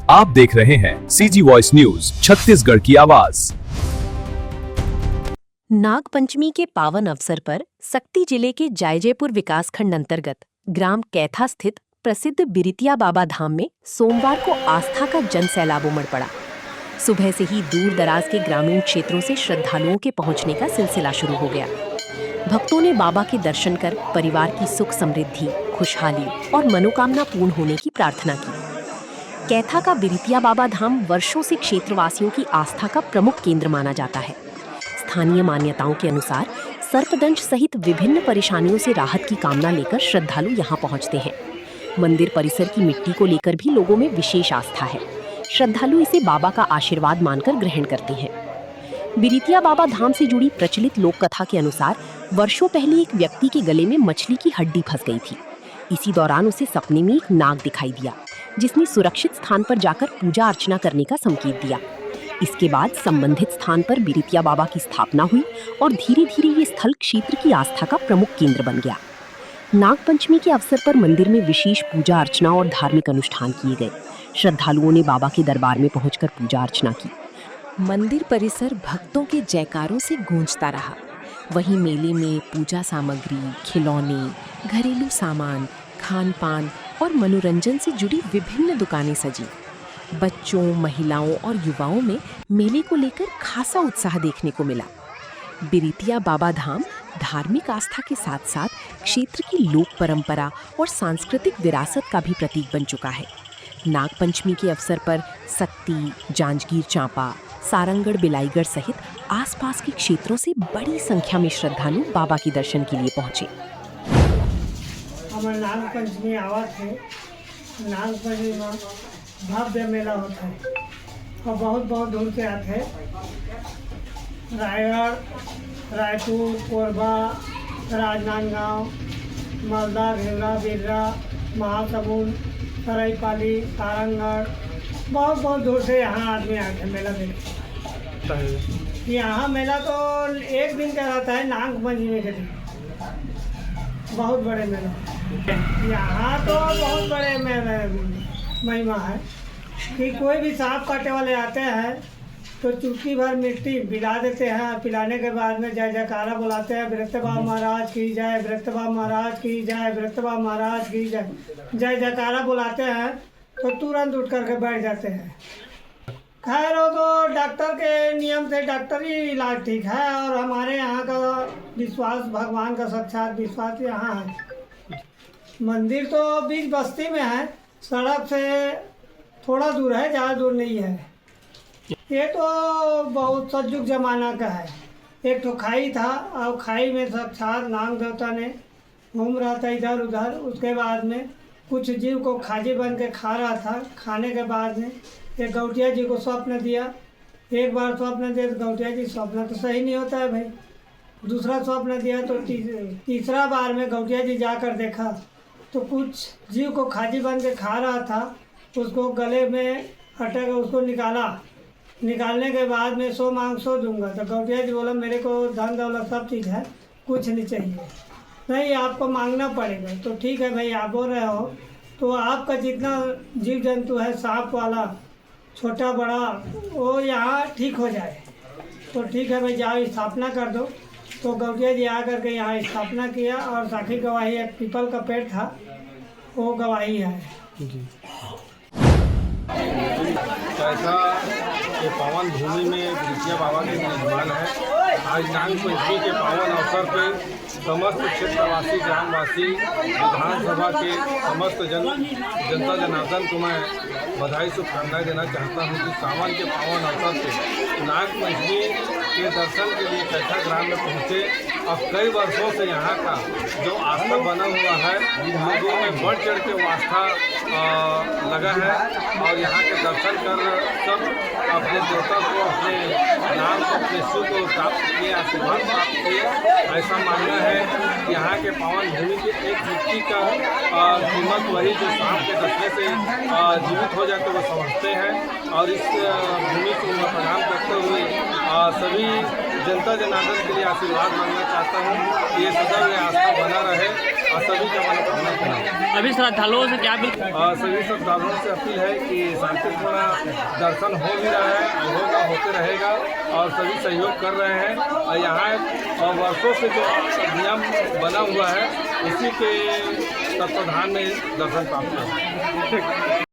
आप देख रहे हैं सीजी वॉइस न्यूज छत्तीसगढ़ की आवाज। नाग पंचमी के पावन अवसर पर सक्ती जिले के जायजेपुर विकासखंड अंतर्गत ग्राम कैथा स्थित प्रसिद्ध बिरितिया बाबा धाम में सोमवार को आस्था का जन सैलाब उमड़ पड़ा। सुबह से ही दूर दराज के ग्रामीण क्षेत्रों से श्रद्धालुओं के पहुंचने का सिलसिला शुरू हो गया। भक्तों ने बाबा के दर्शन कर परिवार की सुख समृद्धि, खुशहाली और मनोकामना पूर्ण होने की प्रार्थना की। कैथा का बिरितिया बाबा धाम वर्षों से क्षेत्रवासियों की आस्था का प्रमुख केंद्र माना जाता है। स्थानीय मान्यताओं के अनुसार सर्पदंश सहित विभिन्न परेशानियों से राहत की कामना लेकर श्रद्धालु यहाँ पहुँचते हैं। मंदिर परिसर की मिट्टी को लेकर भी लोगों में विशेष आस्था है। श्रद्धालु इसे बाबा का आशीर्वाद मानकर ग्रहण करते हैं। बिरितिया बाबा धाम से जुड़ी प्रचलित लोक कथा के अनुसार वर्षों पहले एक व्यक्ति के गले में मछली की हड्डी फंस गई थी। इसी दौरान उसे सपने में एक नाग दिखाई दिया, जिसने सुरक्षित स्थान पर जाकर पूजा अर्चना करने का संकेत दिया। इसके बाद संबंधित स्थान पर बिरितिया बाबा की स्थापना हुई और धीरे धीरे ये स्थल क्षेत्र की आस्था का प्रमुख केंद्र बन गया। नाग पंचमी के अवसर पर मंदिर में विशेष पूजा अर्चना और धार्मिक अनुष्ठान किए गए। श्रद्धालुओं ने बाबा के दरबार में पहुंचकर पूजा अर्चना की। मंदिर परिसर भक्तों के जयकारों से गूंजता रहा। वहीं मेले में पूजा सामग्री, खिलौने, घरेलू सामान, खान पान और मनोरंजन से जुड़ी विभिन्न दुकानें सजी। बच्चों, महिलाओं और युवाओं में मेले को लेकर खासा उत्साह देखने को मिला। बिरितिया बाबा धाम धार्मिक आस्था के साथ साथ क्षेत्र की लोक परंपरा और सांस्कृतिक विरासत का भी प्रतीक बन चुका है। नाग पंचमी के अवसर पर सक्ती, जांजगीर चांपा, सारंगढ़, बिलाईगढ़ सहित आसपास के क्षेत्रों से बड़ी संख्या में श्रद्धालु बाबा के दर्शन के लिए पहुंचे। हमारे नाग पंचमी आवत है। नाग पंचमी में भव्य मेला होता है और बहुत बहुत दूर से आते हैं। रायगढ़, रायपुर, कोरबा, राजनांदगांव, मालदा, घेवरा, बिर्रा, महासमुंद, सरायपाली, सारंगढ़, बहुत बहुत दूर से यहाँ आदमी आते हैं मेला देखने। यहाँ मेला तो एक दिन का रहता है, नाग पंचमी के दिन बहुत बड़े मेला। यहाँ तो बहुत बड़े महिमा है कि कोई भी सांप काटे वाले आते हैं तो चुटकी भर मिट्टी पिला देते हैं। पिलाने के बाद में जय जयकारा बुलाते हैं, बिरतबा महाराज की जय, बिरतबा महाराज की जय, बिरतबा महाराज की जय। जय जयकारा बुलाते हैं तो तुरंत उठ करके बैठ जाते हैं। खैर वो तो डॉक्टर के नियम से डॉक्टरी इलाज ठीक है और हमारे यहाँ का विश्वास, भगवान का साक्षात विश्वास यहाँ है। मंदिर तो बीच बस्ती में है, सड़क से थोड़ा दूर है, ज़्यादा दूर नहीं है। ये तो बहुत सजुग जमाना का है। एक तो खाई था और खाई में साक्षात नाग देवता ने घूम रहा था इधर उधर। उसके बाद में कुछ जीव को खाजी बन के खा रहा था। खाने के बाद में एक गौटिया जी को स्वप्न दिया। एक बार स्वप्न दिया तो गौटिया जी, स्वप्न तो सही नहीं होता है भाई। दूसरा स्वप्न दिया तो तीसरा बार में गौटिया जी जाकर देखा तो कुछ जीव को खाजी बन के खा रहा था। उसको गले में अटक उसको निकाला। निकालने के बाद में 100 मांग 100 दूंगा। तो गौटिया जी बोला मेरे को धन दौलत सब चीज़ है, कुछ नहीं चाहिए। नहीं, आपको मांगना पड़ेगा। तो ठीक है भाई, आप बोल रहे हो तो आपका जितना जीव जंतु है, सांप वाला, छोटा बड़ा, वो यहाँ ठीक हो जाए। तो ठीक है भाई, जाओ स्थापना कर दो। तो गौटिया जी आकर के यहाँ स्थापना किया और साखी गवाही, एक पीपल का पेड़ था, वो गवाही है जी। कैथा के पावन भूमि में बिरितिया बाबा के निर्माण है। आज नाग पंचमी के पावन अवसर पर समस्त क्षेत्रवासी, ग्रामवासी, विधानसभा के समस्त जनता जनार्दन को मैं बधाई शुभकामनाएं देना चाहता हूं कि सावन के पावन अवसर पर नाग पंचमी के दर्शन के लिए कैथा ग्राम में पहुँचे। अब कई वर्षों से यहाँ का जो आस्था बना हुआ है, लोगों में बढ़ चढ़ के वो आस्था लगा है और यहाँ के दर्शन कर सब अपने देवता को, अपने नाम को, अपने शिव को प्राप्त किए, आशीर्वाद प्राप्त किए। ऐसा मानना है कि यहाँ के पावन भूमि की एक मिट्टी का कीमत वही जो सांप के डसने से जीवित हो जाते वो समझते हैं। और इस भूमि को मैं प्रणाम करते हुए सभी जनता जनार्दन के लिए आशीर्वाद मांगना चाहता हूँ कि ये सदैव ये आस्था बना रहे और सभी का मनोकामना पूर्ण हो। अभी श्रद्धालुओं से क्या सभी श्रद्धालुओं से अपील है कि शांतिपूर्ण दर्शन हो भी रहा है और होगा, होते रहेगा और सभी सहयोग कर रहे हैं। और यहाँ वर्षों से जो नियम बना हुआ है उसी के तत्वाधान में दर्शन प्राप्त है।